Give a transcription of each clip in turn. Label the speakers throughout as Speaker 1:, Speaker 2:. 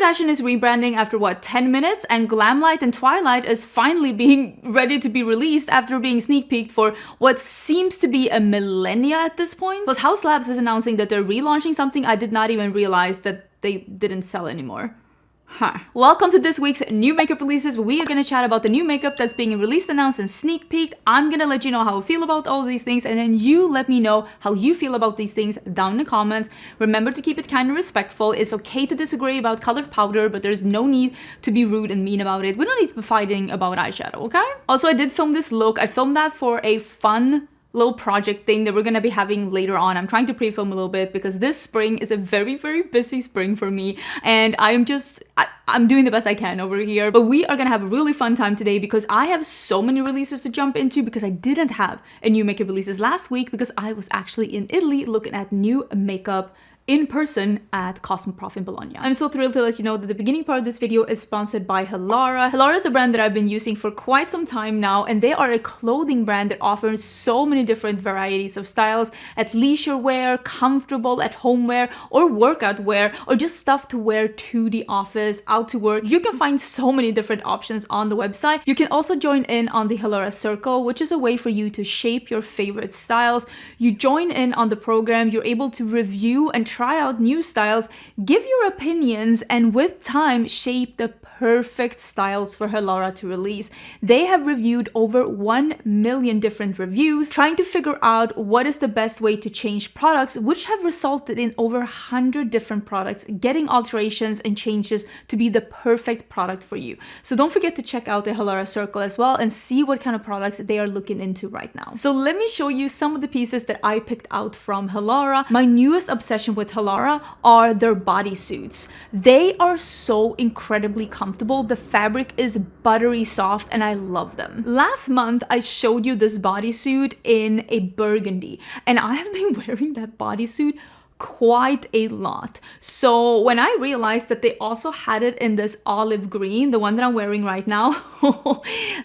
Speaker 1: Kardashian is rebranding after what, 10 minutes? And Glamlite and Twilight is finally being ready to be released after being sneak peeked for what seems to be a millennia at this point. Plus, Haus Labs is announcing that they're relaunching something I did not even realize that they didn't sell anymore. Huh. Welcome to this week's new makeup releases. We are gonna chat about the new makeup that's being released, announced, and sneak peeked. I'm gonna let you know how I feel about all these things, and then you let me know how you feel about these things down in the comments. Remember to keep it kind of respectful. It's okay to disagree about colored powder, but there's no need to be rude and mean about it. We don't need to be fighting about eyeshadow, okay? Also, I did film this look. I filmed that for a fun little project thing that we're gonna be having later on. I'm trying to pre-film a little bit because this spring is a very, very busy spring for me, and I'm doing the best I can over here. But we are gonna have a really fun time today because I have so many releases to jump into because I didn't have a new makeup releases last week because I was actually in Italy looking at new makeup in person at Cosmoprof in Bologna. I'm so thrilled to let you know that the beginning part of this video is sponsored by Halara. Halara is a brand that I've been using for quite some time now, and they are a clothing brand that offers so many different varieties of styles, at leisure wear, comfortable at home wear, or workout wear, or just stuff to wear to the office, out to work. You can find so many different options on the website. You can also join in on the Halara Circle, which is a way for you to shape your favorite styles. You join in on the program, you're able to review and try out new styles, give your opinions, and with time shape the perfect styles for Halara to release. They have reviewed over 1 million different reviews, trying to figure out what is the best way to change products, which have resulted in over 100 different products getting alterations and changes to be the perfect product for you. So don't forget to check out the Halara Circle as well and see what kind of products they are looking into right now. So let me show you some of the pieces that I picked out from Halara. My newest obsession with Halara are their bodysuits. They are so incredibly comfortable. The fabric is buttery soft and I love them. Last month I showed you this bodysuit in a burgundy, and I have been wearing that bodysuit quite a lot. So when I realized that they also had it in this olive green, the one that I'm wearing right now,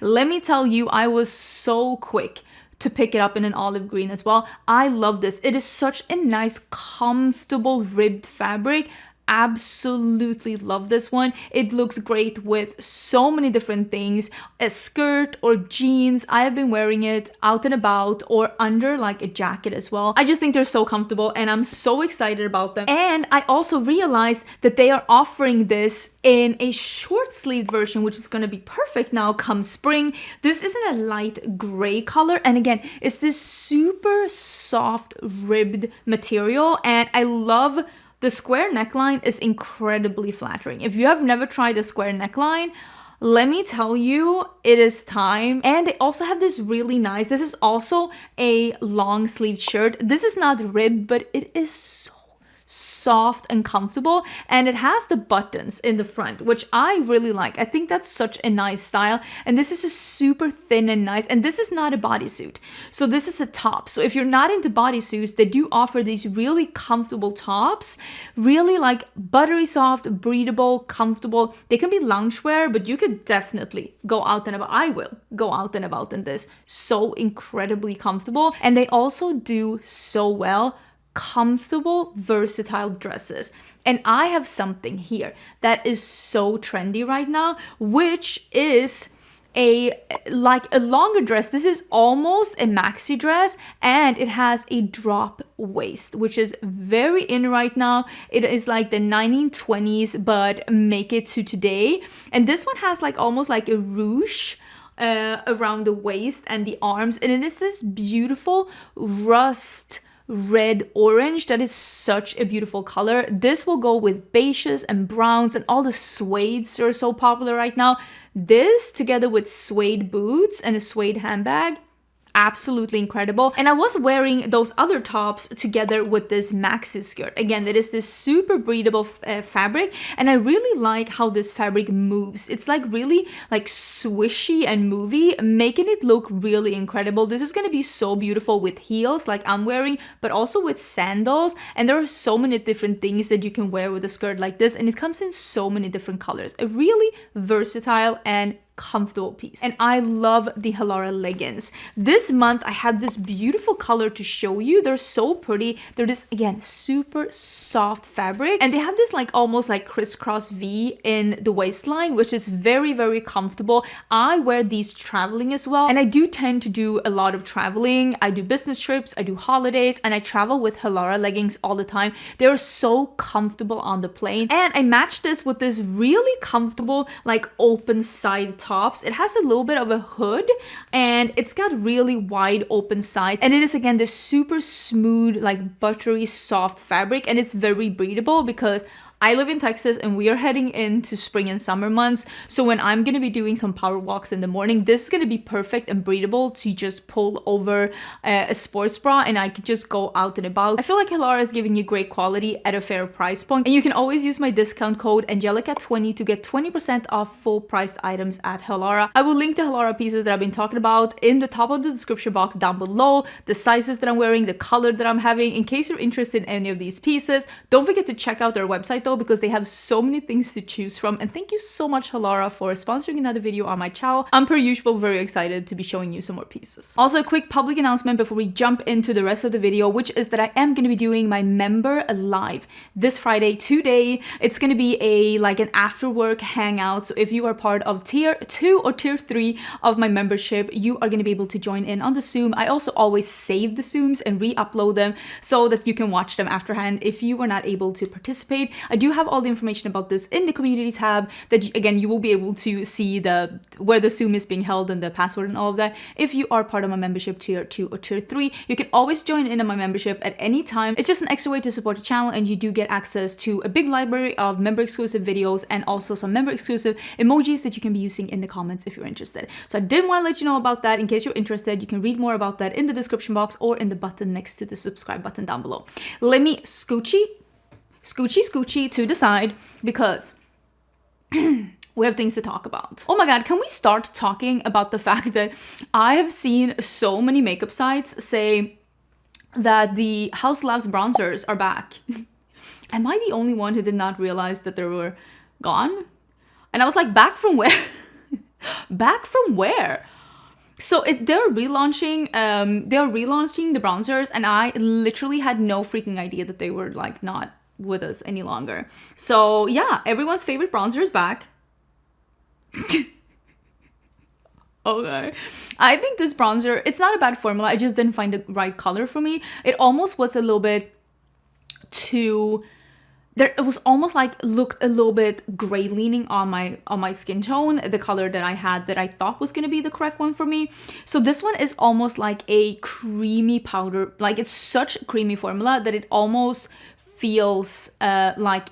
Speaker 1: let me tell you, I was so quick to pick it up in an olive green as well. I love this. It is such a nice, comfortable ribbed fabric. Absolutely love this one. It looks great with so many different things, a skirt or jeans. I have been wearing it out and about or under like a jacket as well. I just think they're so comfortable and I'm so excited about them. And I also realized that they are offering this in a short sleeved version, which is going to be perfect now come spring. This is in a light gray color, and again, it's this super soft ribbed material, and I love the square neckline is incredibly flattering. If you have never tried a square neckline, let me tell you, it is time. And they also have this really nice, this is also a long sleeve shirt. This is not ribbed, but it is so soft and comfortable, and it has the buttons in the front, which I really like. I think that's such a nice style, and this is just super thin and nice, and this is not a bodysuit, so this is a top. So if you're not into bodysuits, they do offer these really comfortable tops, really like buttery soft, breathable, comfortable. They can be loungewear, but you could definitely go out and about. I will go out and about in this. So incredibly comfortable, and they also do so well comfortable, versatile dresses. And I have something here that is so trendy right now, which is a longer dress. This is almost a maxi dress, and it has a drop waist, which is very in right now. It is like the 1920s, but make it to today. And this one has like almost like a ruche around the waist and the arms, and it is this beautiful rust red orange that is such a beautiful color. This will go with beiges and browns and all the suedes that are so popular right now. This together with suede boots and a suede handbag, absolutely incredible. And I was wearing those other tops together with this maxi skirt. Again, that is this super breathable fabric, and I really like how this fabric moves. It's like really like swishy and movie, making it look really incredible. This is going to be so beautiful with heels like I'm wearing, but also with sandals, and there are so many different things that you can wear with a skirt like this, and it comes in so many different colors. A really versatile and comfortable piece. And I love the Halara leggings. This month I have this beautiful color to show you. They're so pretty. They're this, again, super soft fabric, and they have this like almost like crisscross V in the waistline, which is very, very comfortable. I wear these traveling as well, and I do tend to do a lot of traveling. I do business trips, I do holidays, and I travel with Halara leggings all the time. They're so comfortable on the plane, and I matched this with this really comfortable like open side tops. It has a little bit of a hood, and it's got really wide open sides, and it is again this super smooth like buttery soft fabric, and it's very breathable because I live in Texas and we are heading into spring and summer months. So when I'm going to be doing some power walks in the morning, this is going to be perfect and breathable to just pull over a sports bra and I could just go out and about. I feel like Halara is giving you great quality at a fair price point. And you can always use my discount code Angelica20 to get 20% off full priced items at Halara. I will link the Halara pieces that I've been talking about in the top of the description box down below, the sizes that I'm wearing, the color that I'm having, in case you're interested in any of these pieces. Don't forget to check out their website though, because they have so many things to choose from. And thank you so much, Halara, for sponsoring another video on my channel. I'm per usual very excited to be showing you some more pieces. Also, a quick public announcement before we jump into the rest of the video, which is that I am going to be doing my member live this Friday today. It's going to be an after work hangout. So if you are part of tier 2 or tier 3 of my membership, you are going to be able to join in on the Zoom. I also always save the Zooms and re-upload them so that you can watch them afterhand if you were not able to participate. I do have all the information about this in the community tab that again you will be able to see where the Zoom is being held and the password and all of that. If you are part of my membership tier 2 or tier 3, you can always join in on my membership at any time. It's just an extra way to support the channel, and you do get access to a big library of member exclusive videos and also some member exclusive emojis that you can be using in the comments if you're interested. So I did want to let you know about that. In case you're interested, you can read more about that in the description box or in the button next to the subscribe button down below. Let me scoochie to the side because we have things to talk about. Oh my god, can we start talking about the fact that I have seen so many makeup sites say that the Haus Labs bronzers are back? Am I the only one who did not realize that they were gone? And I was like, back from where? Back from where? So they're relaunching the bronzers, and I literally had no freaking idea that they were like not with us any longer. So yeah, everyone's favorite bronzer is back. Okay, I think this bronzer, it's not a bad formula, I just didn't find the right color for me. It almost was a little bit too, it was almost like looked a little bit gray leaning on my skin tone, the color that I had that I thought was going to be the correct one for me. So this one is almost like a creamy powder, like it's such a creamy formula that it almost feels like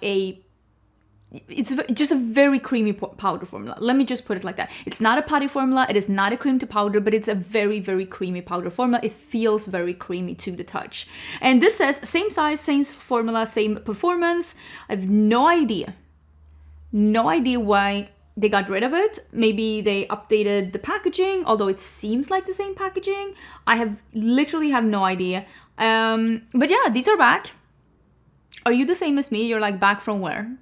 Speaker 1: it's just a very creamy powder formula. Let me just put it like that. It's not a putty formula, it is not a cream to powder, but it's a very, very creamy powder formula. It feels very creamy to the touch. And this says same size, same formula, same performance. I have no idea why they got rid of it. Maybe they updated the packaging, although it seems like the same packaging. I literally have no idea. But yeah, these are back. Are you the same as me? You're like, back from where?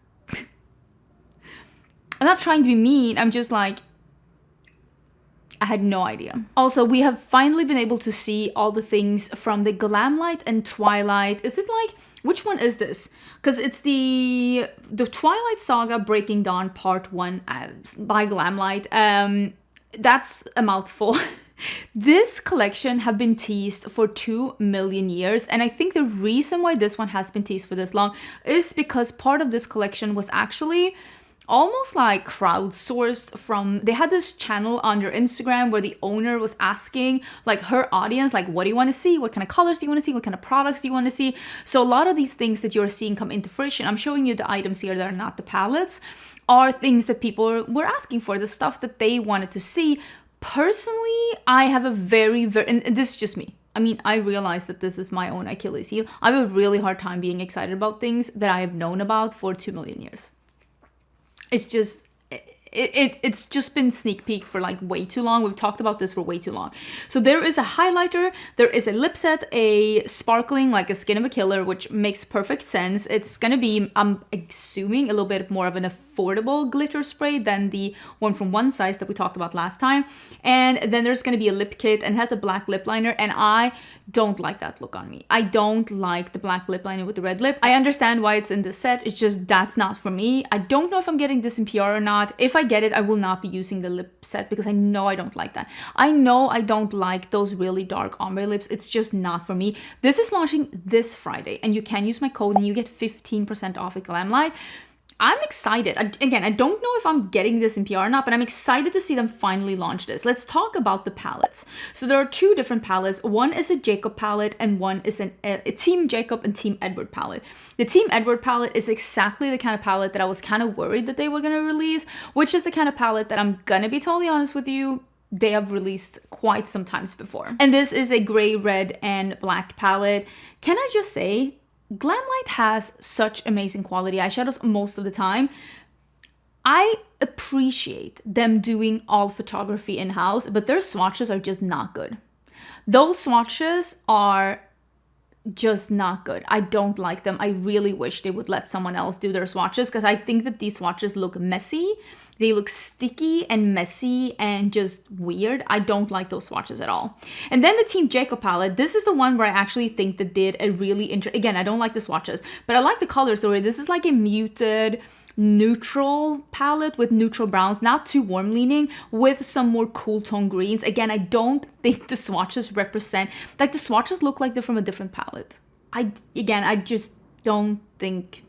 Speaker 1: I'm not trying to be mean, I'm just like, I had no idea. Also, we have finally been able to see all the things from the Glamlite and Twilight. Is it like, which one is this? Because it's the Twilight Saga Breaking Dawn Part 1 by Glamlite. That's a mouthful. This collection have been teased for 2 million years, and I think the reason why this one has been teased for this long is because part of this collection was actually almost like crowdsourced from, they had this channel on their Instagram where the owner was asking like her audience, like, what do you want to see? What kind of colors do you want to see? What kind of products do you want to see? So a lot of these things that you're seeing come into fruition, I'm showing you the items here that are not the palettes, are things that people were asking for, the stuff that they wanted to see. Personally, I have a very, and this is just me. I mean, I realize that this is my own Achilles heel. I have a really hard time being excited about things that I have known about for 2 million years. It's just, it's just been sneak peeked for like way too long. We've talked about this for way too long. So there is a highlighter, there is a lip set, a sparkling like a Skin of a Killer, which makes perfect sense. It's gonna be, I'm assuming, a little bit more of an affordable glitter spray than the one from One Size that we talked about last time. And then there's gonna be a lip kit and it has a black lip liner, and I don't like that look on me. I don't like the black lip liner with the red lip. I understand why it's in this set, it's just that's not for me. I don't know if I'm getting this in PR or not. If I get it, I will not be using the lip set because I know I don't like that. I know I don't like those really dark ombre lips. It's just not for me. This is launching this Friday and you can use my code and you get 15% off at Glamlite. I'm excited. Again, I don't know if I'm getting this in PR or not, but I'm excited to see them finally launch this. Let's talk about the palettes. So there are two different palettes. One is a Jacob palette and one is a Team Jacob and Team Edward palette. The Team Edward palette is exactly the kind of palette that I was kind of worried that they were going to release, which is the kind of palette that I'm going to be totally honest with you, they have released quite some times before. And this is a gray, red, and black palette. Can I just say, Glamlite has such amazing quality eyeshadows most of the time. I appreciate them doing all photography in-house, but their swatches are just not good. Those swatches are just not good. I don't like them. I really wish they would let someone else do their swatches because I think that these swatches look messy. They look sticky and messy and just weird. I don't like those swatches at all. And then the Team Jacob palette, this is the one where I actually think that did a really again, I don't like the swatches, but I like the color story. This is like a muted neutral palette with neutral browns, not too warm leaning, with some more cool tone greens. Again, I don't think the swatches represent, like the swatches look like they're from a different palette. I just don't think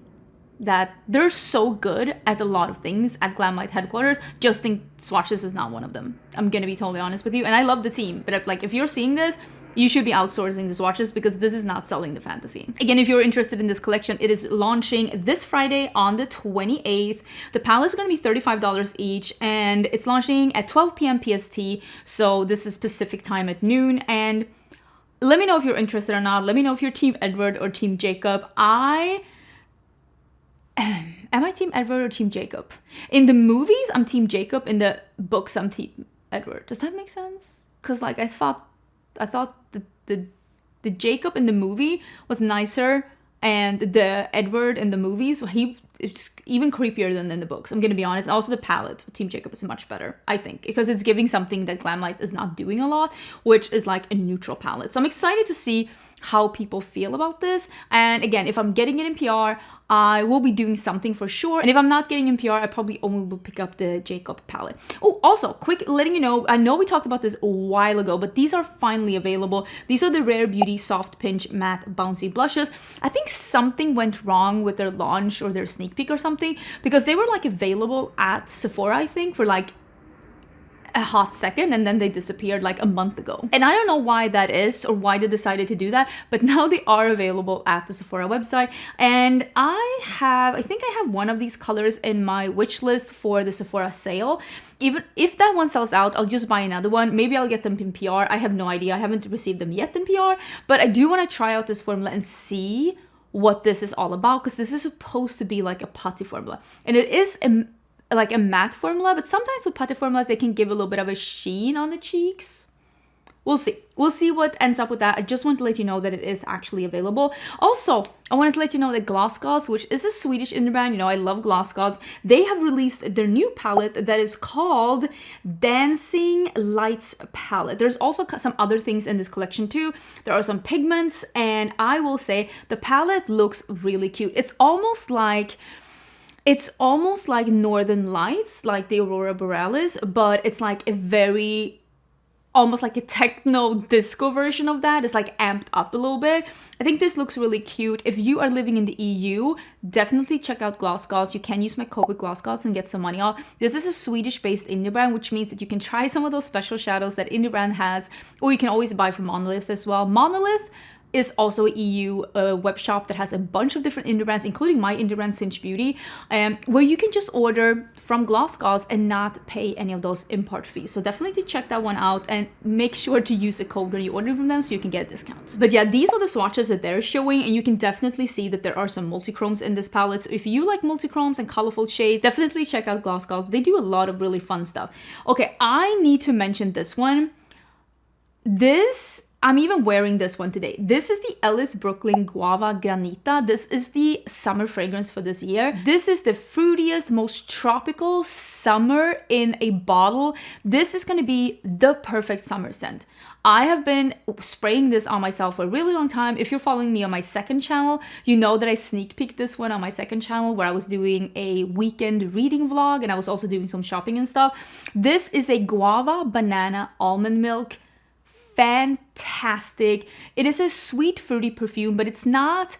Speaker 1: that they're so good at a lot of things at Glamlite headquarters. Just think swatches is not one of them. I'm gonna be totally honest with you. And I love the team, but if you're seeing this, you should be outsourcing the swatches because this is not selling the fantasy. Again, if you're interested in this collection, it is launching this Friday on the 28th. The palettes are gonna be $35 each and it's launching at 12 p.m. PST. So this is Pacific time at noon. And let me know if you're interested or not. Let me know if you're Team Edward or Team Jacob. Am I Team Edward or Team Jacob? In the movies, I'm Team Jacob. In the books, I'm Team Edward. Does that make sense? Because like I thought the Jacob in the movie was nicer, and the Edward in the movies, it's even creepier than in the books. I'm gonna be honest. Also, the palette with Team Jacob is much better, I think, because it's giving something that Glamlite is not doing a lot, which is like a neutral palette. So I'm excited to see how people feel about this. And again, if I'm getting it in PR, I will be doing something for sure. And if I'm not getting in PR, I probably only will pick up the Jacob palette. Oh, also, quick letting you know, I know we talked about this a while ago, but these are finally available. These are the Rare Beauty Soft Pinch Matte Bouncy Blushes. I think something went wrong with their launch or their sneak peek or something, because they were like available at Sephora, I think, for like a hot second, and then they disappeared like a month ago. And I don't know why that is or why they decided to do that, but now they are available at the Sephora website. And I think I have one of these colors in my wish list for the Sephora sale. Even if that one sells out, I'll just buy another one. Maybe I'll get them in PR. I have no idea. I haven't received them yet in PR, but I do want to try out this formula and see what this is all about, because this is supposed to be like a putty formula, and it is like a matte formula, but sometimes with putty formulas, they can give a little bit of a sheen on the cheeks. We'll see. We'll see what ends up with that. I just want to let you know that it is actually available. Also, I wanted to let you know that Gloss Gods, which is a Swedish indie brand, you know, I love Gloss Gods, they have released their new palette that is called Dancing Lights Palette. There's also some other things in this collection too. There are some pigments, and I will say the palette looks really cute. It's almost like Northern Lights, like the Aurora Borealis, but it's like a very, almost like a techno disco version of that. It's like amped up a little bit. I think this looks really cute. If you are living in the EU, definitely check out Gloss Gods. You can use my code with Gloss Gods and get some money off. This is a Swedish-based indie brand, which means that you can try some of those special shadows that indie brand has, or you can always buy from Monolith as well. Monolith, is also an EU web shop that has a bunch of different indie brands, including my indie brand Skims Beauty, where you can just order from Glossgods and not pay any of those import fees. So definitely check that one out and make sure to use a code when you order from them so you can get a discount. But yeah, these are the swatches that they're showing, and you can definitely see that there are some multi-chromes in this palette. So if you like multi-chromes and colorful shades, definitely check out Glossgods. They do a lot of really fun stuff. Okay, I need to mention this one. I'm even wearing this one today. This is the Ellis Brooklyn Guava Granita. This is the summer fragrance for this year. This is the fruitiest, most tropical summer in a bottle. This is gonna be the perfect summer scent. I have been spraying this on myself for a really long time. If you're following me on my second channel, you know that I sneak peeked this one on my second channel where I was doing a weekend reading vlog and I was also doing some shopping and stuff. This is a guava banana almond milk. Fantastic. It is a sweet fruity perfume, but it's not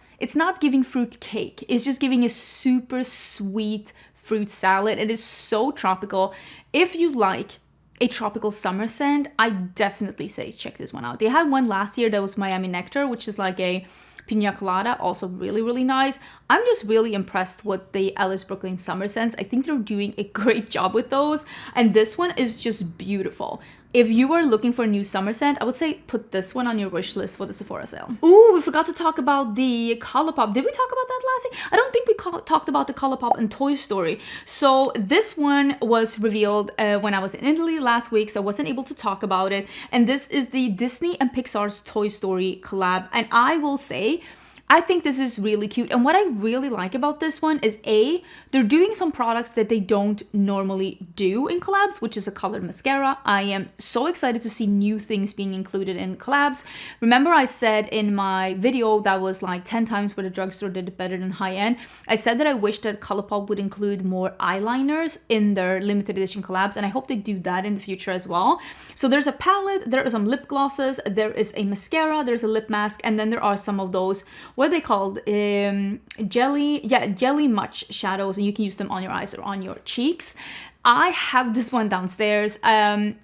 Speaker 1: giving fruit cake. It's just giving a super sweet fruit salad. It is so tropical. If you like a tropical summer scent, I definitely say check this one out. They had one last year that was Miami Nectar, which is like a pina colada, also really nice. I'm just really impressed with the Ellis Brooklyn summer scents. I think they're doing a great job with those, and this one is just beautiful. If you are looking for a new summer scent, I would say put this one on your wish list for the Sephora sale. Ooh, we forgot to talk about the ColourPop. Did we talk about that last week? I don't think we talked about the ColourPop and Toy Story. So this one was revealed when I was in Italy last week, so I wasn't able to talk about it. And this is the Disney and Pixar's Toy Story collab. And I will say, I think this is really cute. And what I really like about this one is they're doing some products that they don't normally do in collabs, which is a colored mascara. I am so excited to see new things being included in collabs. Remember I said in my video that was like 10 times where the drugstore did it better than high-end, I said that I wish that ColourPop would include more eyeliners in their limited edition collabs, and I hope they do that in the future as well. So there's a palette, there are some lip glosses, there is a mascara, there's a lip mask, and then there are some of those, what are they called? Jelly much shadows, and you can use them on your eyes or on your cheeks. I have this one downstairs. My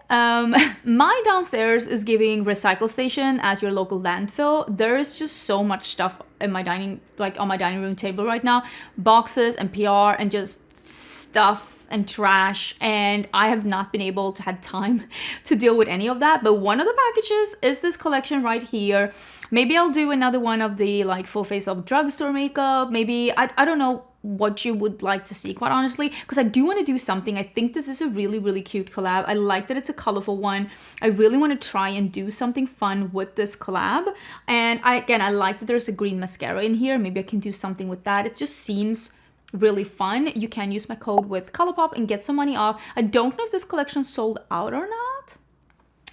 Speaker 1: downstairs is giving recycle station at your local landfill. There is just so much stuff in my on my dining room table right now, boxes and PR and just stuff and trash, and I have not been able to have time to deal with any of that. But one of the packages is this collection right here. Maybe I'll do another one of the like full face of drugstore makeup. Maybe I don't know what you would like to see, quite honestly, because I do want to do something. I think this is a really cute collab. I like that it's a colorful one. I really want to try and do something fun with this collab. And I like that there's a green mascara in here. Maybe I can do something with that. It just seems really fun. You can use my code with ColourPop and get some money off. I don't know if this collection sold out or not,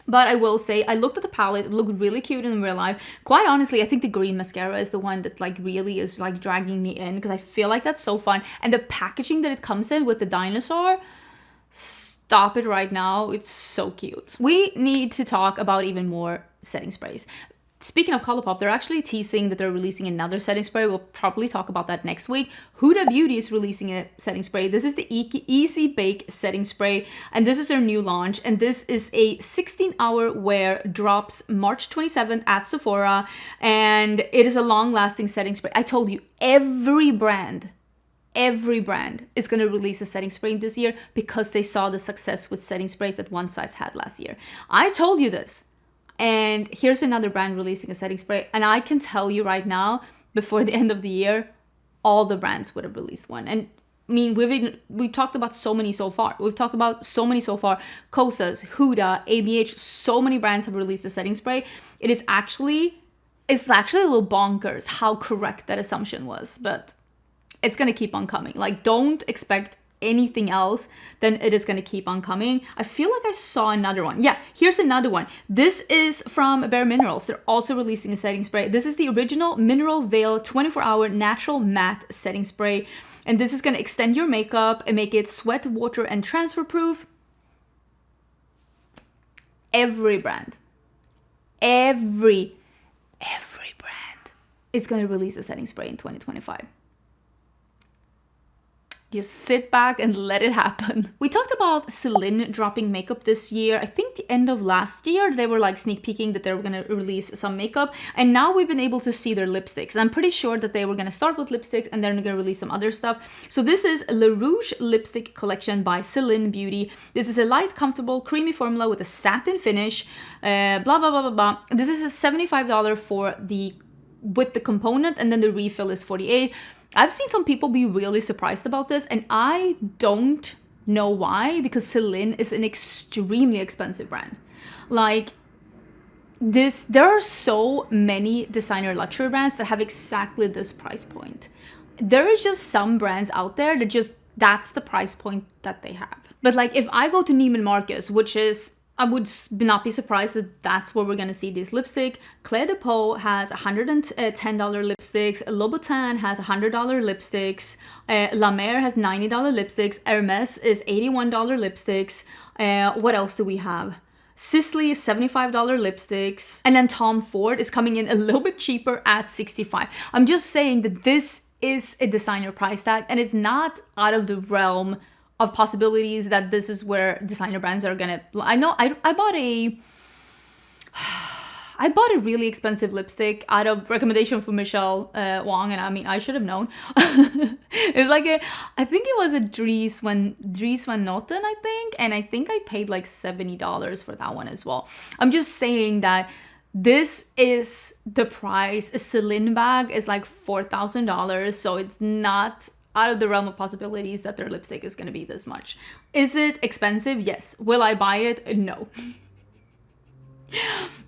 Speaker 1: but I will say I looked at the palette. It looked really cute in real life. Quite honestly, I think the green mascara is the one that like really is like dragging me in, because I feel like that's so fun. And the packaging that it comes in with the dinosaur, stop it right now. It's so cute. We need to talk about even more setting sprays. Speaking of ColourPop, they're actually teasing that they're releasing another setting spray. We'll probably talk about that next week. Huda Beauty is releasing a setting spray. This is the Easy Bake setting spray, and this is their new launch. And this is a 16-hour wear, drops March 27th at Sephora, and it is a long-lasting setting spray. I told you, every brand is going to release a setting spray this year because they saw the success with setting sprays that One Size had last year. I told you this. And here's another brand releasing a setting spray, and I can tell you right now, before the end of the year, all the brands would have released one. And I mean, we've talked about so many so far. Kosas, Huda, ABH, so many brands have released a setting spray. It's actually a little bonkers how correct that assumption was, but it's gonna keep on coming. Like, don't expect anything else, then it is going to keep on coming. I feel like I saw another one. Yeah, here's another one. This is from Bare Minerals. They're also releasing a setting spray. This is the original Mineral Veil 24-hour natural matte setting spray, and this is going to extend your makeup and make it sweat, water, and transfer proof. Every brand is going to release a setting spray in 2025. just sit back and let it happen. We talked about Celine dropping makeup this year. I think the end of last year, they were like sneak peeking that they were gonna release some makeup. And now we've been able to see their lipsticks. And I'm pretty sure that they were gonna start with lipsticks and then they're gonna release some other stuff. So this is Le Rouge Lipstick Collection by Skims Beauty. This is a light, comfortable, creamy formula with a satin finish. Blah, blah, blah, blah, blah. This is a $75 for with the component, and then the refill is $48. I've seen some people be really surprised about this, and I don't know why, because Celine is an extremely expensive brand. Like this, there are so many designer luxury brands that have exactly this price point. There is just some brands out there that that's the price point that they have. But like if I go to Neiman Marcus, which is, I would not be surprised that that's where we're gonna see this lipstick. Clé de Peau has $110 lipsticks. Louboutin has $100 lipsticks. La Mer has $90 lipsticks. Hermes is $81 lipsticks. What else do we have? Sisley is $75 lipsticks. And then Tom Ford is coming in a little bit cheaper at $65. I'm just saying that this is a designer price tag, and it's not out of the realm of possibilities that this is where designer brands are gonna. I know I bought a really expensive lipstick out of recommendation from Michelle Wong, and I mean I should have known. It's like I think it was a Dries Van Noten, I think, and I think I paid like $70 for that one as well. I'm just saying that this is the price. A Celine bag is like $4,000, so it's not out of the realm of possibilities that their lipstick is going to be this much. Is it expensive? Yes. Will I buy it? No.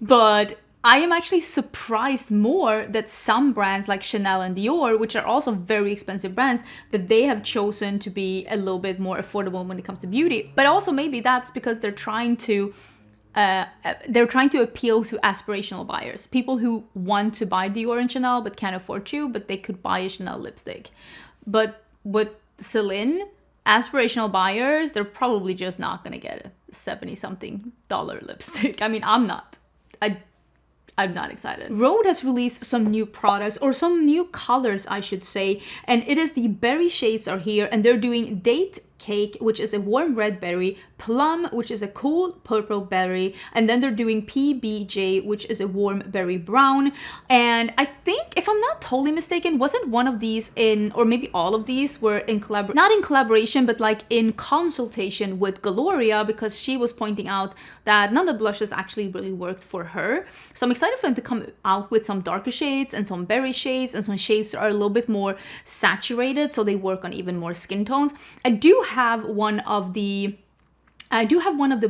Speaker 1: But I am actually surprised more that some brands like Chanel and Dior, which are also very expensive brands, that they have chosen to be a little bit more affordable when it comes to beauty. But also maybe that's because they're trying to appeal to aspirational buyers, people who want to buy Dior and Chanel but can't afford to, but they could buy a Chanel lipstick. But with Celine, aspirational buyers, they're probably just not gonna get a $70-something lipstick. I mean, I'm not excited. Rhode has released some new products, or some new colors, I should say, and it is the berry shades are here, and they're doing Date Cake, which is a warm red berry, Plum, which is a cool purple berry, and then they're doing PBJ, which is a warm berry brown. And I think, if I'm not totally mistaken, wasn't one of these or maybe all of these were not in collaboration, but like in consultation with Gloria, because she was pointing out that none of the blushes actually really worked for her. So I'm excited for them to come out with some darker shades and some berry shades and some shades that are a little bit more saturated, so they work on even more skin tones. I do have one of the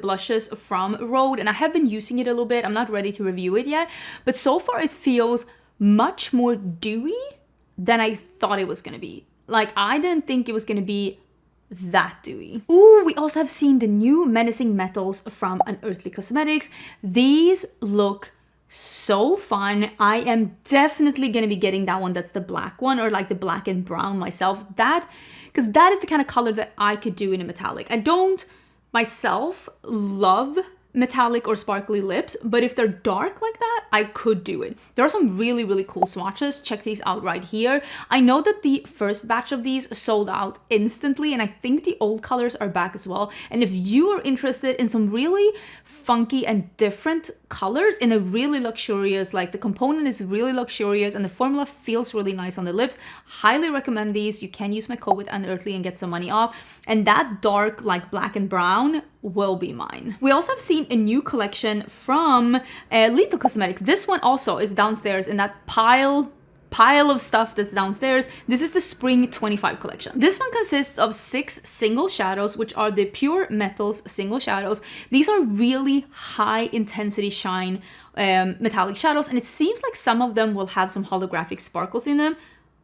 Speaker 1: blushes from Rhode, and I have been using it a little bit. I'm not ready to review it yet, but so far it feels much more dewy than I thought it was going to be. Like, I didn't think it was going to be that dewy. Ooh, we also have seen the new Menacing Metals from Unearthly Cosmetics. These look so fun. I am definitely going to be getting that one that's the black one, or like the black and brown myself. Because that is the kind of color that I could do in a metallic. I don't myself love metallic or sparkly lips, but if they're dark like that, I could do it. There are some really, really cool swatches. Check these out right here. I know that the first batch of these sold out instantly, and I think the old colors are back as well. And if you are interested in some really funky and different colors in a really luxurious, like the component is really luxurious and the formula feels really nice on the lips, highly recommend these. You can use my code with Unearthly and get some money off. And that dark, like black and brown, will be mine. We also have seen a new collection from Lethal Cosmetics. This one also is downstairs in that pile of stuff that's downstairs. This is the Spring 25 collection. This one consists of 6 single shadows, which are the Pure Metals single shadows. These are really high intensity shine metallic shadows, and it seems like some of them will have some holographic sparkles in them.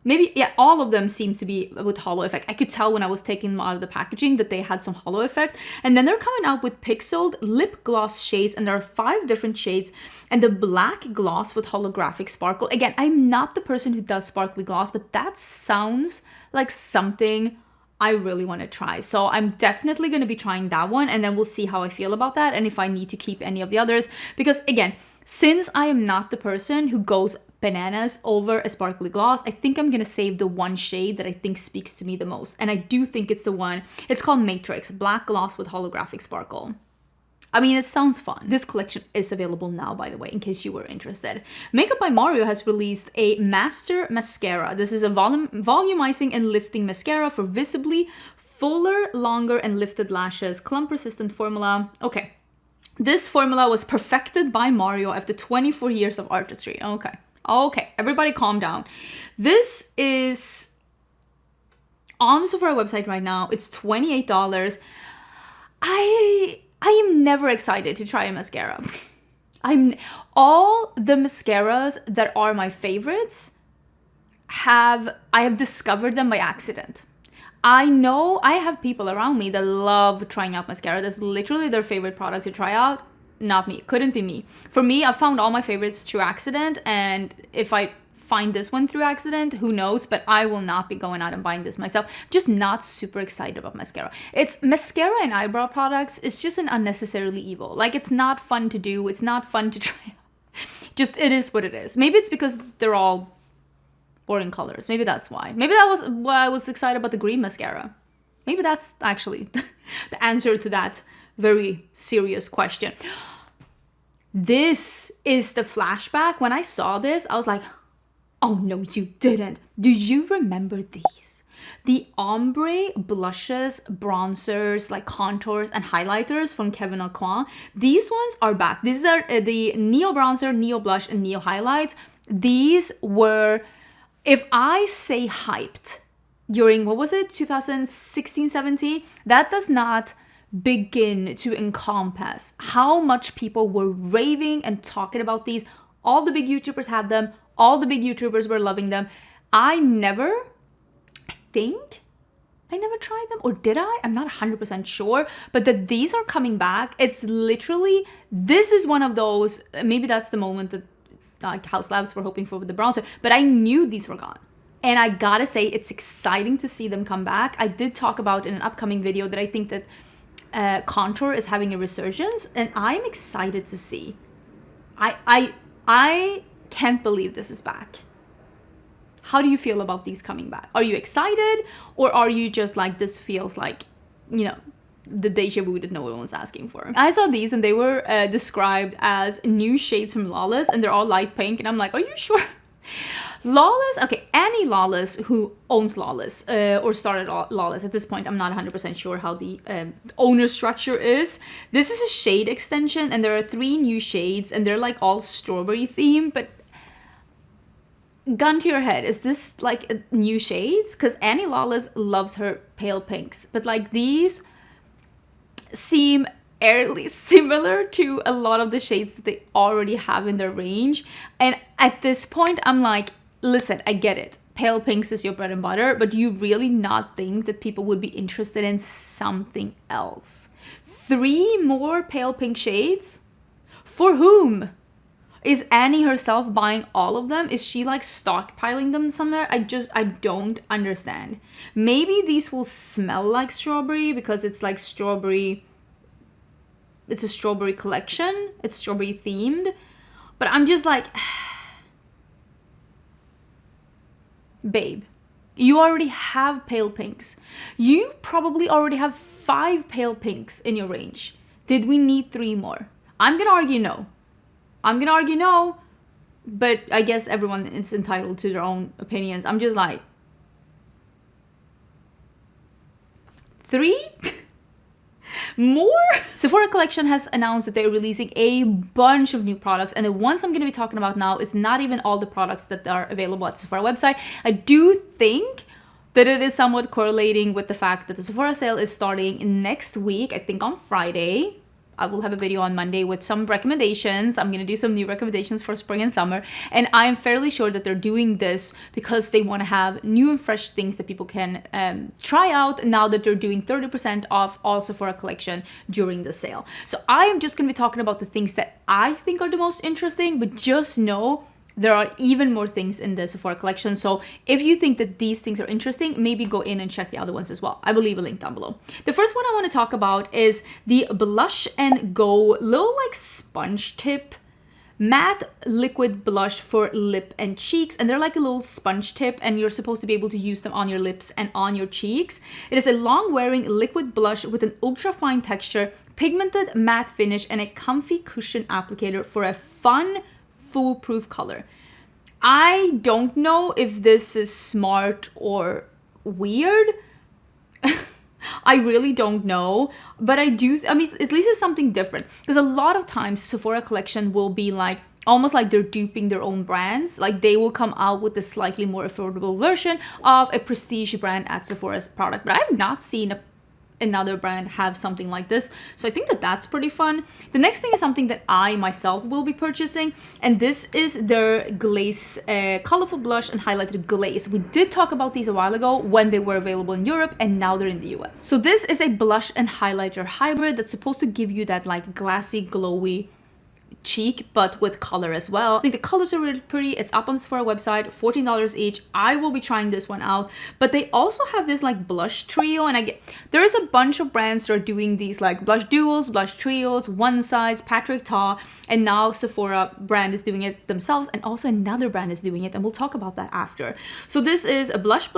Speaker 1: Maybe, yeah, all of them seem to be with holo effect. I could tell when I was taking them out of the packaging that they had some holo effect. And then they're coming out with pixeled lip gloss shades, and there are 5 different shades. And the black gloss with holographic sparkle. Again, I'm not the person who does sparkly gloss, but that sounds like something I really want to try. So I'm definitely going to be trying that one, and then we'll see how I feel about that and if I need to keep any of the others. Because again, since I am not the person who goes bananas over a sparkly gloss. I think I'm gonna save the one shade that I think speaks to me the most. And I do think it's the one, it's called Matrix, black gloss with holographic sparkle. I mean, it sounds fun. This collection is available now, by the way, in case you were interested. Makeup by Mario has released a Master Mascara. This is a volumizing and lifting mascara for visibly fuller, longer, and lifted lashes. Clump-resistant formula. Okay. This formula was perfected by Mario after 24 years of artistry. Okay. Okay. Everybody calm down. This is on the Sephora website right now. It's $28. I am never excited to try a mascara. All the mascaras that are my favorites I have discovered them by accident. I know I have people around me that love trying out mascara. That's literally their favorite product to try out. Not me. Couldn't be me. For me, I found all my favorites through accident, and if I find this one through accident, who knows, but I will not be going out and buying this myself. Just not super excited about mascara. It's mascara and eyebrow products. It's just an unnecessarily evil. Like, it's not fun to do. It's not fun to try. Just, it is what it is. Maybe it's because they're all boring colors. Maybe that's why. Maybe that was why I was excited about the green mascara. Maybe that's actually the answer to that very serious question. This is the flashback. When I saw this, I was like, oh no, you didn't. Do you remember these? The ombre blushes, bronzers, like contours and highlighters from Kevyn Aucoin. These ones are back. These are the Neo Bronzer, Neo Blush, and Neo Highlights. These were, if I say hyped during, what was it, 2016, 17? That does not begin to encompass how much people were raving and talking about these. All the big YouTubers had them. All the big YouTubers were loving them. I never tried them, or did I? I'm not 100% sure, but that these are coming back. It's literally, this is one of those, maybe that's the moment that Haus Labs were hoping for with the bronzer, but I knew these were gone. And I gotta say, it's exciting to see them come back. I did talk about in an upcoming video that I think that contour is having a resurgence, and I'm excited to see. I can't believe this is back. How do you feel about these coming back? Are you excited, or are you just like, this feels like, you know, the deja vu that no one was asking for? I saw these and they were described as new shades from Lawless, and they're all light pink, and I'm like, are you sure? Lawless, okay, Annie Lawless, who owns Lawless, or started Lawless. At this point, I'm not 100% sure how the owner structure is. This is a shade extension, and there are 3 new shades, and they're like all strawberry themed, but gun to your head, is this like new shades? Because Annie Lawless loves her pale pinks, but like these seem eerily similar to a lot of the shades that they already have in their range. And at this point, I'm like, listen, I get it. Pale pinks is your bread and butter, but do you really not think that people would be interested in something else? 3 more pale pink shades? For whom? Is Annie herself buying all of them? Is she like stockpiling them somewhere? I don't understand. Maybe these will smell like strawberry because it's like strawberry. It's a strawberry collection. It's strawberry themed. But I'm just like, babe, you already have pale pinks. You probably already have 5 pale pinks in your range. Did we need 3 more? I'm gonna argue no. But I guess everyone is entitled to their own opinions. I'm just like, 3 more? Sephora Collection has announced that they're releasing a bunch of new products, and the ones I'm going to be talking about now is not even all the products that are available at the Sephora website. I do think that it is somewhat correlating with the fact that the Sephora sale is starting next week, I think on Friday. I will have a video on Monday with some recommendations. I'm going to do some new recommendations for spring and summer. And I'm fairly sure that they're doing this because they want to have new and fresh things that people can try out now that they're doing 30% off all Sephora collection during the sale. So I am just going to be talking about the things that I think are the most interesting, but just know there are even more things in the Sephora collection. So if you think that these things are interesting, maybe go in and check the other ones as well. I will leave a link down below. The first one I want to talk about is the Blush and Go little like sponge tip matte liquid blush for lip and cheeks, and they're like a little sponge tip, and you're supposed to be able to use them on your lips and on your cheeks. It is a long-wearing liquid blush with an ultra-fine texture, pigmented matte finish, and a comfy cushion applicator for a fun, foolproof color. I don't know if this is smart or weird. I really don't know, but I mean, at least it's something different, because a lot of times Sephora collection will be like almost like they're duping their own brands. Like they will come out with a slightly more affordable version of a prestige brand at Sephora's product, but I've not seen another brand have something like this, so I think that that's pretty fun. The next thing is something that I myself will be purchasing, and this is their Glaze colorful blush and highlighter glaze. We did talk about these a while ago when they were available in Europe, and now they're in the US. So this is a blush and highlighter hybrid that's supposed to give you that like glassy, glowy cheek, but with color as well. I think the colors are really pretty. It's up on the Sephora website, $14 each. I will be trying this one out, but they also have this like blush trio, and there is a bunch of brands that are doing these like blush duos, blush trios, One Size, Patrick Ta, and now Sephora brand is doing it themselves, and also another brand is doing it, and we'll talk about that after. So this is a blush,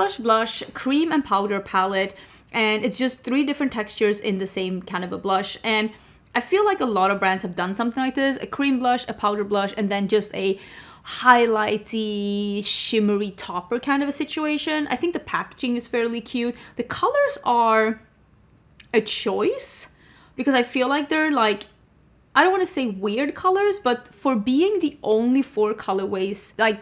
Speaker 1: cream and powder palette, and it's just 3 different textures in the same kind of a blush. And I feel like a lot of brands have done something like this: a cream blush, a powder blush, and then just a highlighty, shimmery topper kind of a situation. I think the packaging is fairly cute. The colors are a choice, because I feel like they're like, I don't want to say weird colors, but for being the only 4 colorways like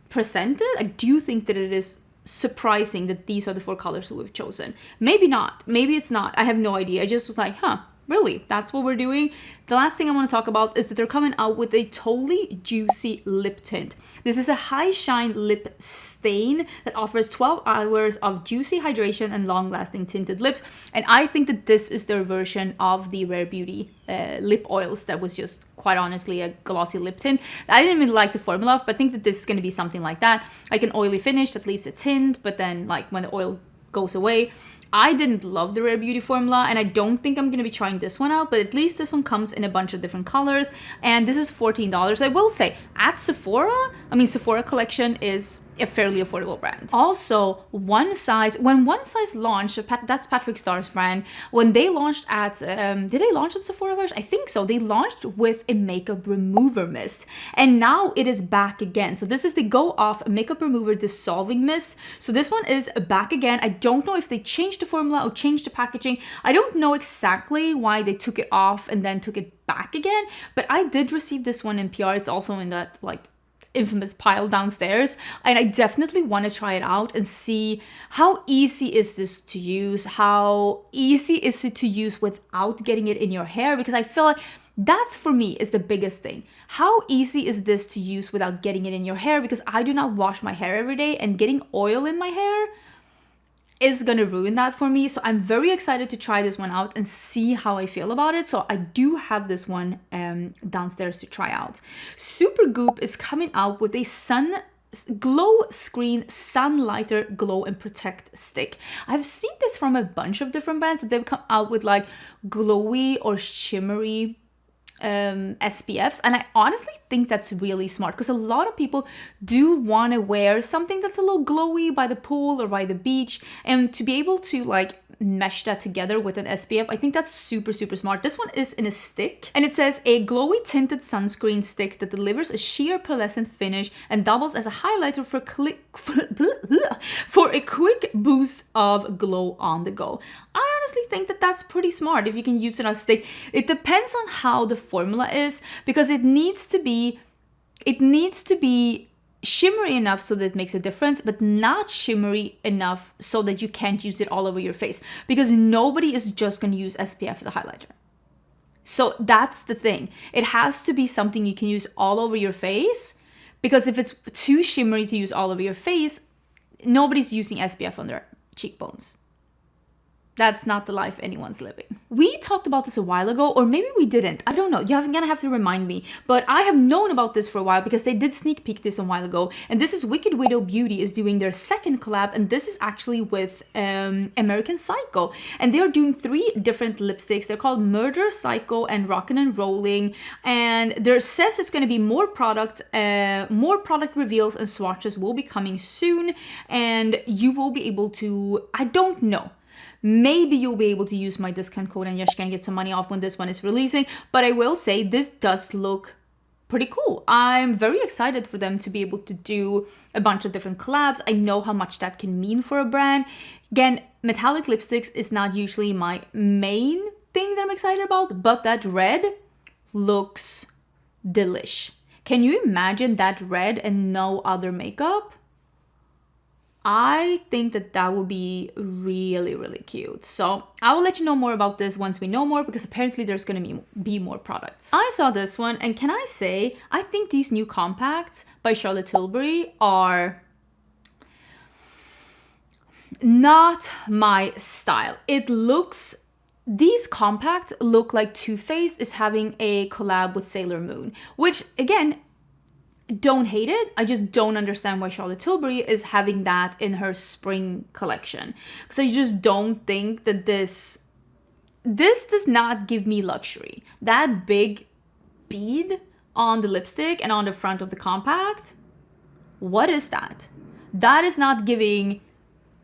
Speaker 1: presented, I do think that it is surprising that these are the 4 colors that we've chosen. Maybe not. Maybe it's not. I have no idea. I just was like, huh. Really, that's what we're doing? The last thing I want to talk about is that they're coming out with a totally juicy lip tint. This is a high shine lip stain that offers 12 hours of juicy hydration and long lasting tinted lips. And I think that this is their version of the Rare Beauty lip oils that was just quite honestly a glossy lip tint. I didn't even like the formula of, but I think that this is going to be something like that. Like an oily finish that leaves a tint, but then like when the oil goes away. I didn't love the Rare Beauty formula, and I don't think I'm going to be trying this one out, but at least this one comes in a bunch of different colors, and this is $14. I will say, at Sephora, I mean, Sephora collection is a fairly affordable brand. Also, One Size, when One Size launched, that's Patrick Starr's brand, when they launched at, did they launch at Sephora version? I think so. They launched with a makeup remover mist, and now it is back again. So this is the Go Off Makeup Remover Dissolving Mist. So this one is back again. I don't know if they changed the formula or changed the packaging. I don't know exactly why they took it off and then took it back again, but I did receive this one in PR. It's also in that like infamous pile downstairs, and I definitely want to try it out and see how easy is this to use, how easy is it to use without getting it in your hair, because I feel like that's for me is the biggest thing. How easy is this to use without getting it in your hair, because I do not wash my hair every day, and getting oil in my hair is gonna ruin that for me. So I'm very excited to try this one out and see how I feel about it. So I do have this one downstairs to try out. Supergoop is coming out with a glow screen sunlighter glow and protect stick. I've seen this from a bunch of different brands that they've come out with like glowy or shimmery SPFs, and I honestly think that's really smart, because a lot of people do want to wear something that's a little glowy by the pool or by the beach, and to be able to like mesh that together with an SPF, I think that's super smart. This one is in a stick, and it says a glowy tinted sunscreen stick that delivers a sheer pearlescent finish and doubles as a highlighter for a quick boost of glow on the go. I honestly think that that's pretty smart if you can use it on a stick. It depends on how the formula is, because it needs to be shimmery enough so that it makes a difference, but not shimmery enough so that you can't use it all over your face, because nobody is just going to use SPF as a highlighter. So that's the thing. It has to be something you can use all over your face, because if it's too shimmery to use all over your face, nobody's using SPF on their cheekbones. That's not the life anyone's living. We talked about this a while ago, or maybe we didn't. I don't know. You're gonna have to remind me. But I have known about this for a while because they did sneak peek this a while ago. And this is Wicked Widow Beauty is doing their second collab. And this is actually with American Psycho. And they are doing 3 different lipsticks. They're called Murder, Psycho, and Rockin' and Rolling. And there says it's gonna be more product reveals and swatches will be coming soon. And you will be able to, I don't know. Maybe you'll be able to use my discount code and Yashka and get some money off when this one is releasing. But I will say this does look pretty cool. I'm very excited for them to be able to do a bunch of different collabs. I know how much that can mean for a brand. Again, metallic lipsticks is not usually my main thing that I'm excited about, but that red looks delish. Can you imagine that red and no other makeup? I think that that would be really, really cute. So I will let you know more about this once we know more, because apparently there's going to be more products. I saw this one, and can I say, I think these new compacts by Charlotte Tilbury are not my style. These compacts look like Too Faced is having a collab with Sailor Moon, which again, don't hate it. I just don't understand why Charlotte Tilbury is having that in her spring collection. Because I just don't think that this does not give me luxury. That big bead on the lipstick and on the front of the compact, what is that? That is not giving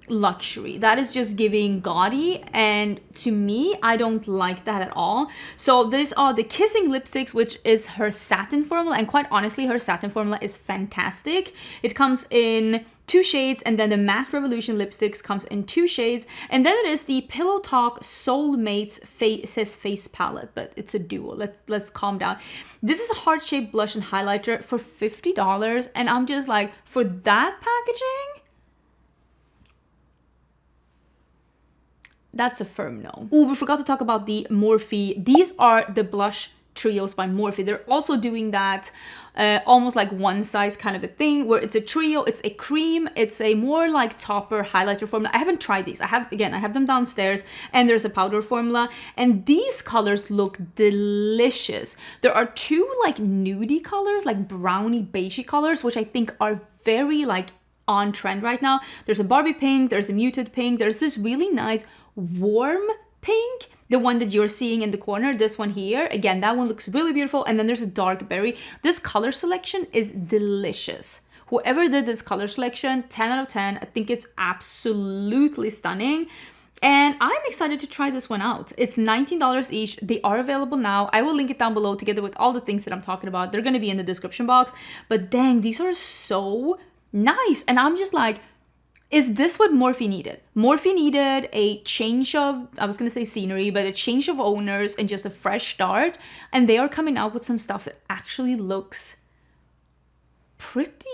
Speaker 1: luxury. That is just giving gaudy, and to me, I don't like that at all. So these are the Kissing lipsticks, which is her satin formula, and quite honestly, her satin formula is fantastic. It comes in 2 shades, and then the Matte Revolution lipsticks comes in 2 shades, and then it is the Pillow Talk Soulmates face palette, but it's a duo. Let's calm down. This is a heart-shaped blush and highlighter for $50, and I'm just like, for that packaging, that's a firm no. Oh, we forgot to talk about the Morphe. These are the blush trios by Morphe. They're also doing that almost like one size kind of a thing, where it's a trio, it's a cream, it's a more like topper highlighter formula. I haven't tried these. I have them downstairs, and there's a powder formula, and these colors look delicious. There are 2 like nudie colors, like brownie beigey colors, which I think are very like on trend right now. There's a Barbie pink, there's a muted pink, there's this really nice warm pink, the one that you're seeing in the corner, this one here. Again, that one looks really beautiful. And then there's a dark berry. This color selection is delicious. Whoever did this color selection, 10 out of 10. I think it's absolutely stunning. And I'm excited to try this one out. It's $19 each. They are available now. I will link it down below together with all the things that I'm talking about. They're going to be in the description box. But dang, these are so nice. And I'm just like, is this what Morphe needed? Morphe needed a change of, I was going to say scenery, but a change of owners and just a fresh start. And they are coming out with some stuff that actually looks pretty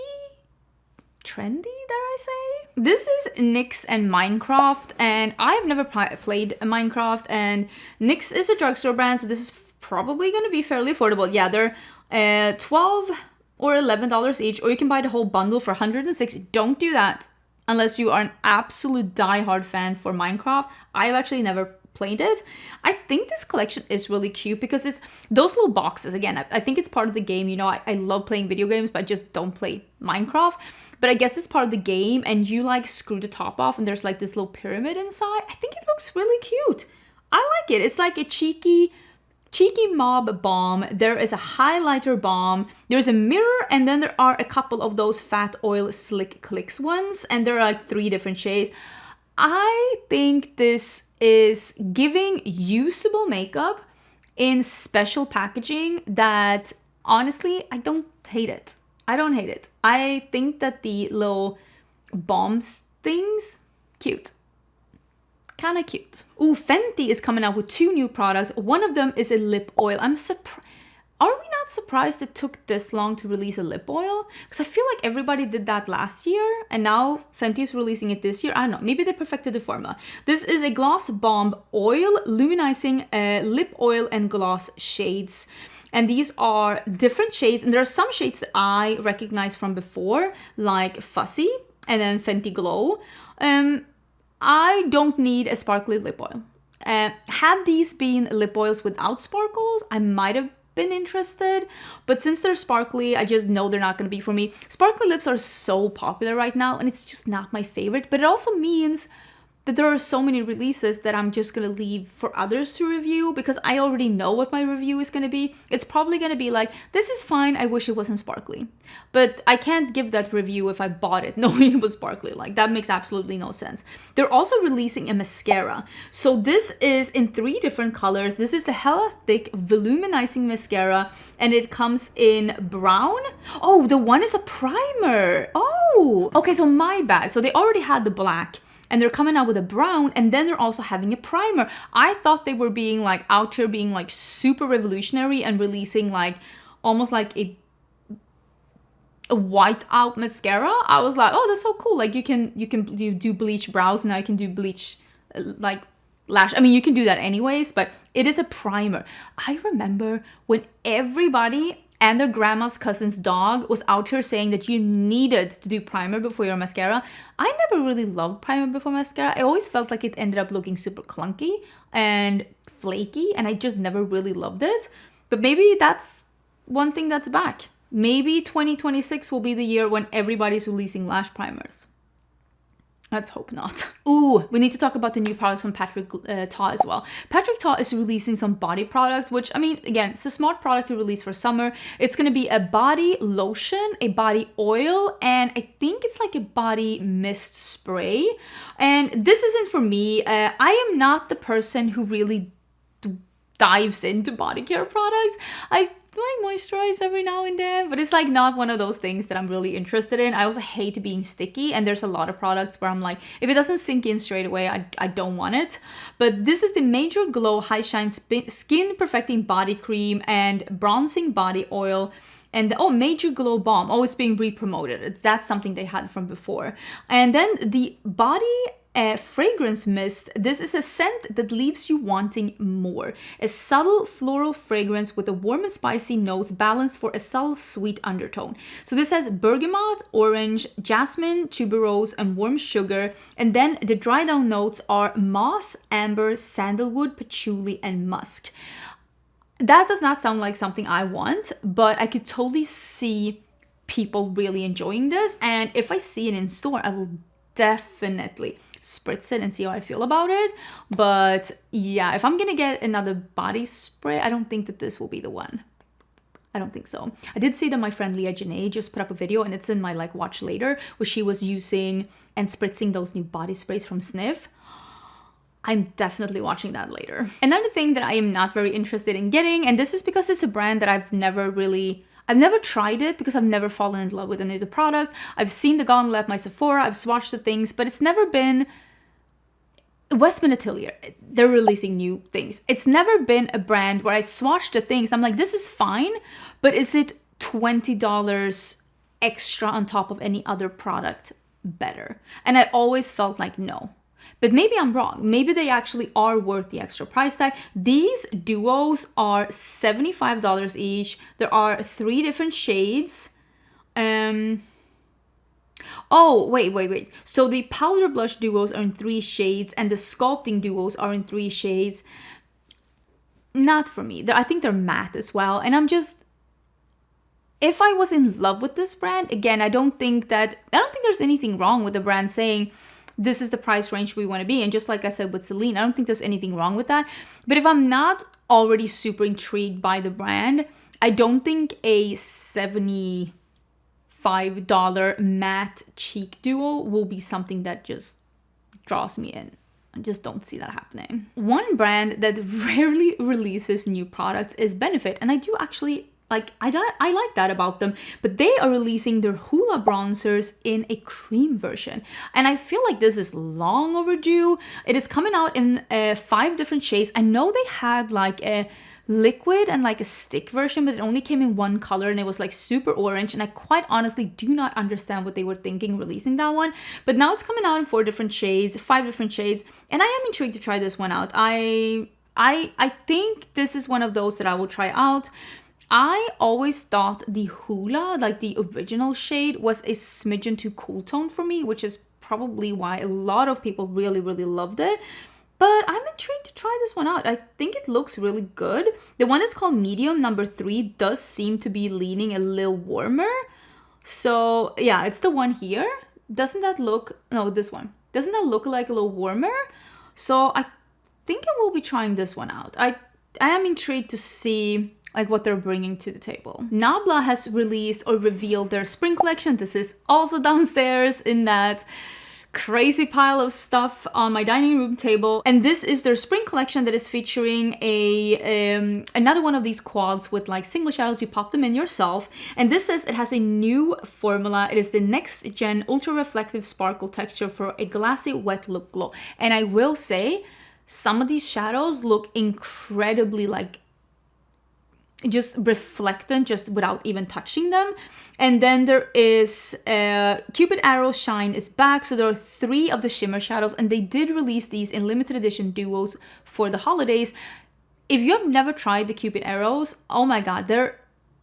Speaker 1: trendy, dare I say? This is NYX and Minecraft, and I've never played Minecraft, and NYX is a drugstore brand, so this is probably going to be fairly affordable. Yeah, they're $12 or $11 each, or you can buy the whole bundle for $106. Don't do that unless you are an absolute diehard fan for Minecraft. I've actually never played it. I think this collection is really cute because it's those little boxes. Again, I think it's part of the game. You know, I love playing video games, but I just don't play Minecraft. But I guess it's part of the game, and you like screw the top off and there's like this little pyramid inside. I think it looks really cute. I like it. It's like a cheeky mauve balm. There is a highlighter balm. There's a mirror, and then there are a couple of those fat oil slick clicks ones, and there are like 3 different shades. I think this is giving usable makeup in special packaging that, honestly, I don't hate it. I don't hate it. I think that the little bombs things, cute. Kind of cute. Ooh, Fenty is coming out with 2 new products. One of them is a lip oil. I'm surprised. Are we not surprised it took this long to release a lip oil? Because I feel like everybody did that last year, and now Fenty is releasing it this year. I don't know. Maybe they perfected the formula. This is a gloss bomb oil, luminizing lip oil and gloss shades. And these are different shades, and there are some shades that I recognize from before, like Fussy and then Fenty Glow. I don't need a sparkly lip oil. Had these been lip oils without sparkles, I might have been interested, but since they're sparkly, I just know they're not going to be for me. Sparkly lips are so popular right now, and it's just not my favorite, but it also means that there are so many releases that I'm just gonna leave for others to review, because I already know what my review is gonna be. It's probably gonna be like, this is fine, I wish it wasn't sparkly. But I can't give that review if I bought it knowing it was sparkly. Like, that makes absolutely no sense. They're also releasing a mascara. So this is in 3 different colors. This is the Hella Thick Voluminizing Mascara, and it comes in brown. Oh, the one is a primer. Oh, okay, so my bad. So they already had the black, and they're coming out with a brown, and then they're also having a primer. I thought they were being like out here being like super revolutionary and releasing like almost like a white out mascara. I was like, oh, that's so cool. Like you do bleach brows, now you can do bleach like lash. I mean, you can do that anyways, but it is a primer. I remember when everybody and their grandma's cousin's dog was out here saying that you needed to do primer before your mascara. I never really loved primer before mascara. I always felt like it ended up looking super clunky and flaky, and I just never really loved it. But maybe that's one thing that's back. Maybe 2026 will be the year when everybody's releasing lash primers. Let's hope not. Ooh, we need to talk about the new products from Patrick Ta as well. Patrick Ta is releasing some body products, which, I mean, again, it's a smart product to release for summer. It's going to be a body lotion, a body oil, and I think it's like a body mist spray. And this isn't for me. I am not the person who really dives into body care products. I moisturize every now and then, but it's like not one of those things that I'm really interested in. I also hate being sticky, and there's a lot of products where I'm like, if it doesn't sink in straight away, I don't want it. But this is the Major Glow High Shine Skin Perfecting Body Cream and Bronzing Body Oil. And Major Glow Balm. Oh, it's being re-promoted. That's something they had from before. And then the Body Fragrance Mist. This is a scent that leaves you wanting more. A subtle floral fragrance with a warm and spicy notes balanced for a subtle sweet undertone. So this has bergamot, orange, jasmine, tuberose, and warm sugar. And then the dry down notes are moss, amber, sandalwood, patchouli, and musk. That does not sound like something I want, but I could totally see people really enjoying this. And if I see it in store, I will definitely spritz it and see how I feel about it. But yeah, if I'm gonna get another body spray, I don't think that this will be the one. I don't think so. I did see that my friend Leah Janae just put up a video, and it's in my like watch later, where she was using and spritzing those new body sprays from Sniff. I'm definitely watching that later. Another thing that I am not very interested in getting, and this is because it's a brand that I've never tried it because I've never fallen in love with any of the products. I've seen the gauntlet at my Sephora, I've swatched the things, but it's never been Westman Atelier. They're releasing new things. It's never been a brand where I swatched the things, I'm like, this is fine, but is it $20 extra on top of any other product better? And I always felt like no. But maybe I'm wrong. Maybe they actually are worth the extra price tag. These duos are $75 each. There are 3 different shades. Oh, wait. So the powder blush duos are in 3 shades, and the sculpting duos are in 3 shades. Not for me. I think they're matte as well. And I'm just, if I was in love with this brand, again, I don't think there's anything wrong with the brand saying, this is the price range we want to be. And just like I said with Celine, I don't think there's anything wrong with that. But if I'm not already super intrigued by the brand, I don't think a $75 matte cheek duo will be something that just draws me in. I just don't see that happening. One brand that rarely releases new products is Benefit. And I do actually I like that about them, but they are releasing their Hoola bronzers in a cream version. And I feel like this is long overdue. It is coming out in 5 different shades. I know they had like a liquid and like a stick version, but it only came in 1 color and it was like super orange. And I quite honestly do not understand what they were thinking releasing that one. But now it's coming out in 4 different shades, 5 different shades. And I am intrigued to try this one out. I think this is one of those that I will try out. I always thought the Hoola, like the original shade, was a smidgen too cool tone for me, which is probably why a lot of people really, really loved it. But I'm intrigued to try this one out. I think it looks really good. The one that's called Medium number 3 does seem to be leaning a little warmer. So yeah, it's the one here. Doesn't that look, no, this one. Doesn't that look like a little warmer? So I think I will be trying this one out. I am intrigued to see like what they're bringing to the table. Nabla has released or revealed their spring collection. This is also downstairs in that crazy pile of stuff on my dining room table, and this is their spring collection that is featuring another one of these quads with like single shadows. You pop them in yourself, and this says it has a new formula. It is the next gen ultra reflective sparkle texture for a glassy wet lip glow. And I will say some of these shadows look incredibly like just reflectant just without even touching them. And then there is Cupid Arrow Shine is back. So there are 3 of the shimmer shadows, and they did release these in limited edition duos for the holidays. If you have never tried the Cupid Arrows, oh my god, they're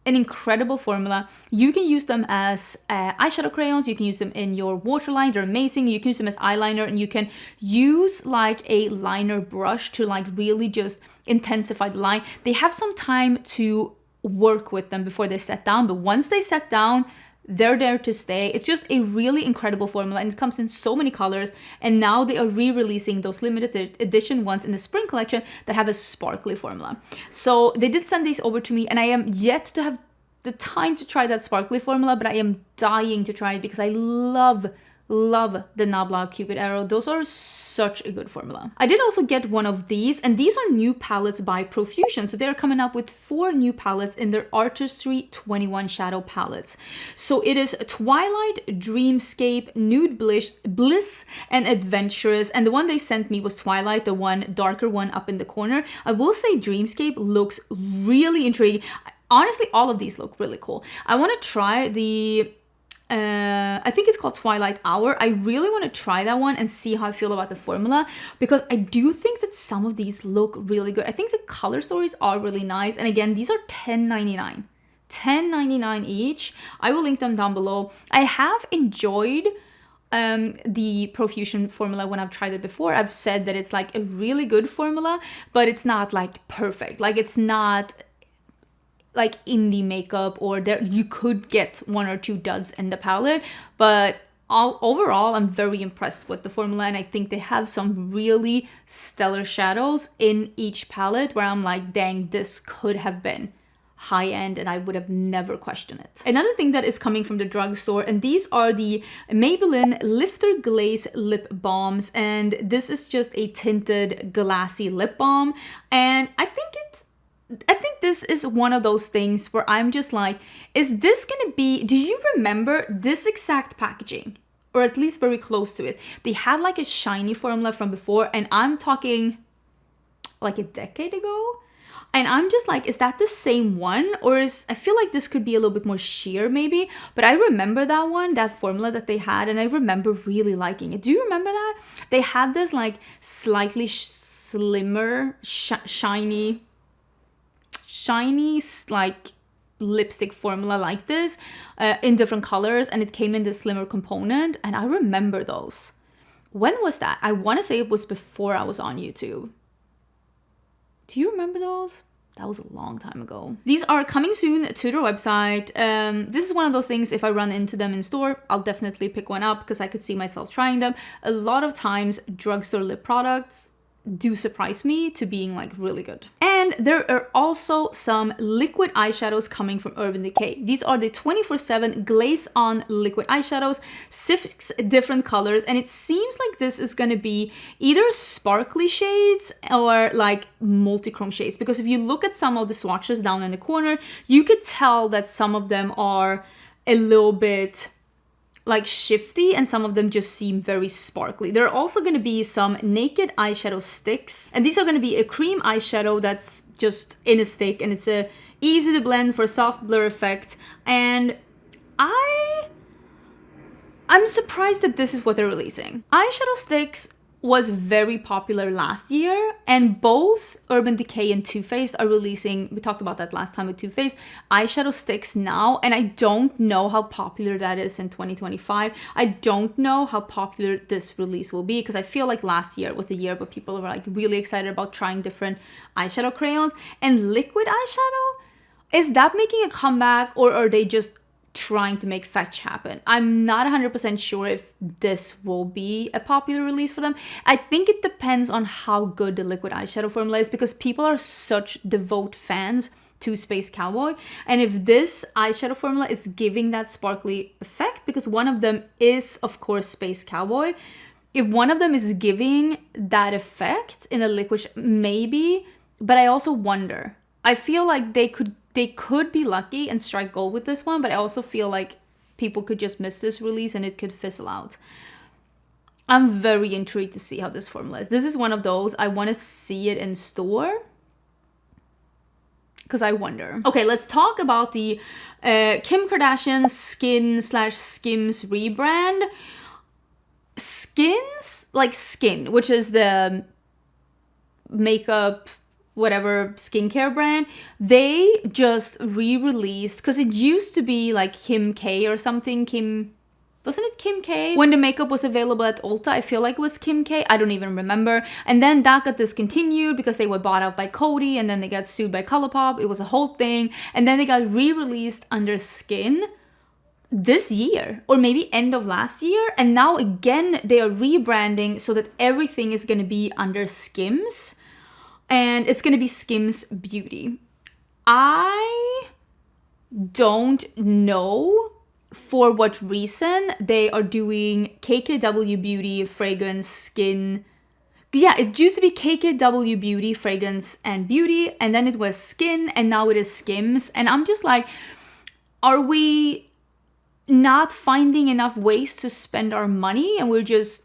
Speaker 1: an incredible formula. You can use them as eyeshadow crayons, you can use them in your waterline, they're amazing. You can use them as eyeliner, and you can use like a liner brush to like really just intensify the line. They have some time to work with them before they set down, but once they set down, they're there to stay. It's just a really incredible formula, and it comes in so many colors. And now they are re-releasing those limited edition ones in the spring collection that have a sparkly formula. So they did send these over to me, and I am yet to have the time to try that sparkly formula, but I am dying to try it because I love the Nabla Cupid Arrow. Those are such a good formula. I did also get one of these, and these are new palettes by Profusion. So they're coming up with 4 new palettes in their Artistry 21 shadow palettes. So it is Twilight, Dreamscape, Nude Bliss, and Adventurous. And the one they sent me was Twilight, the one darker one up in the corner. I will say Dreamscape looks really intriguing. Honestly, all of these look really cool. I want to try the I think it's called Twilight Hour. I really want to try that one and see how I feel about the formula, because I do think that some of these look really good. I think the color stories are really nice. And again, these are $10.99. $10.99 each. I will link them down below. I have enjoyed the Profusion formula when I've tried it before. I've said that it's like a really good formula, but it's not like perfect. Like it's not like indie makeup, or there you could get 1 or 2 duds in the palette, but overall I'm very impressed with the formula, and I think they have some really stellar shadows in each palette where I'm like, dang, this could have been high end and I would have never questioned it. Another thing that is coming from the drugstore, and these are the Maybelline Lifter Glaze lip balms, and this is just a tinted glassy lip balm, and I think this is one of those things where I'm just like, is this gonna be, do you remember this exact packaging? Or at least very close to it. They had like a shiny formula from before, and I'm talking like a decade ago. And I'm just like, is that the same one? Or I feel like this could be a little bit more sheer maybe. But I remember that one, that formula that they had, and I remember really liking it. Do you remember that? They had this like slightly slimmer, shiny like lipstick formula like this in different colors, and it came in this slimmer component, and I remember those. When was that? I want to say it was before I was on YouTube. Do you remember those? That was a long time ago. These are coming soon to their website. This is one of those things, if I run into them in store, I'll definitely pick one up because I could see myself trying them. A lot of times drugstore lip products do surprise me to being like really good. And there are also some liquid eyeshadows coming from Urban Decay. These are the 24/7 glaze on liquid eyeshadows, 6 different colors, and it seems like this is going to be either sparkly shades or like multi-chrome shades, because if you look at some of the swatches down in the corner, you could tell that some of them are a little bit like shifty, and some of them just seem very sparkly. There are also going to be some naked eyeshadow sticks, and these are going to be a cream eyeshadow that's just in a stick, and it's a easy to blend for a soft blur effect. And I'm surprised that this is what they're releasing. Eyeshadow sticks was very popular last year, and both Urban Decay and Too Faced are releasing, we talked about that last time with Too Faced, eyeshadow sticks now, and I don't know how popular that is in 2025. I don't know how popular this release will be, because I feel like last year was the year where people were like really excited about trying different eyeshadow crayons. And liquid eyeshadow, is that making a comeback, or are they just trying to make fetch happen? I'm not 100% sure if this will be a popular release for them. I think it depends on how good the liquid eyeshadow formula is, because people are such devout fans to Space Cowboy, and if this eyeshadow formula is giving that sparkly effect, because one of them is of course Space Cowboy, if one of them is giving that effect in a liquid, maybe. But I also wonder, I feel like they could be lucky and strike gold with this one, but I also feel like people could just miss this release and it could fizzle out. I'm very intrigued to see how this formula is. This is one of those, I want to see it in store, because I wonder. Okay, let's talk about the Kim Kardashian Skin/Skims rebrand. Skins, like Skin, which is the makeup whatever skincare brand, they just re-released, because it used to be like Kim K or something. Wasn't it Kim K? When the makeup was available at Ulta, I feel like it was Kim K. I don't even remember. And then that got discontinued because they were bought out by Coty, and then they got sued by ColourPop. It was a whole thing. And then they got re-released under Skin this year, or maybe end of last year. And now again, they are rebranding so that everything is going to be under Skims. And it's going to be Skims Beauty. I don't know for what reason they are doing KKW Beauty, fragrance, skin. Yeah, it used to be KKW Beauty, fragrance, and beauty. And then it was Skin, and now it is Skims. And I'm just like, are we not finding enough ways to spend our money, and we're just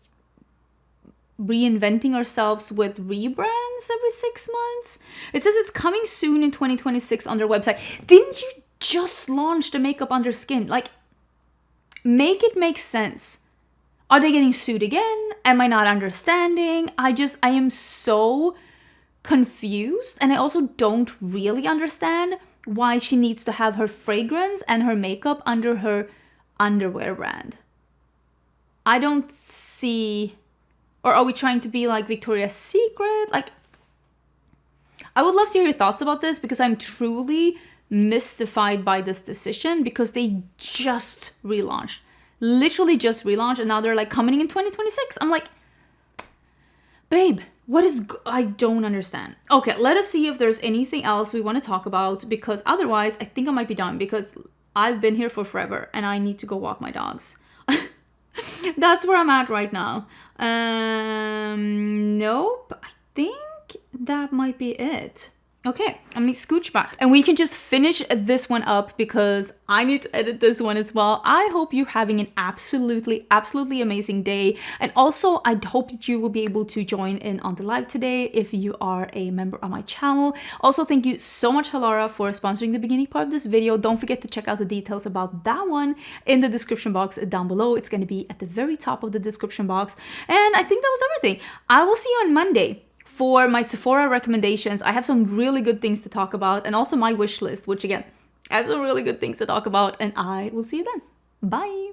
Speaker 1: reinventing ourselves with rebrands every 6 months? It says it's coming soon in 2026 on their website. Didn't you just launch the makeup under Skin? Like, make it make sense. Are they getting sued again? Am I not understanding? I am so confused, and I also don't really understand why she needs to have her fragrance and her makeup under her underwear brand. I don't see. Or are we trying to be like Victoria's Secret? Like, I would love to hear your thoughts about this, because I'm truly mystified by this decision, because they just relaunched. Literally just relaunched, and now they're like coming in 2026. I'm like, babe, what is... I don't understand. Okay, let us see if there's anything else we want to talk about, because otherwise I think I might be done, because I've been here for forever and I need to go walk my dogs. That's where I'm at right now. Nope. I think that might be it. Okay, let me scooch back. And we can just finish this one up, because I need to edit this one as well. I hope you're having an absolutely amazing day. And also, I hope that you will be able to join in on the live today if you are a member of my channel. Also, thank you so much, Halara, for sponsoring the beginning part of this video. Don't forget to check out the details about that one in the description box down below. It's going to be at the very top of the description box. And I think that was everything. I will see you on Monday for my Sephora recommendations. I have some really good things to talk about, and also my wish list, which again, I have some really good things to talk about, and I will see you then. Bye!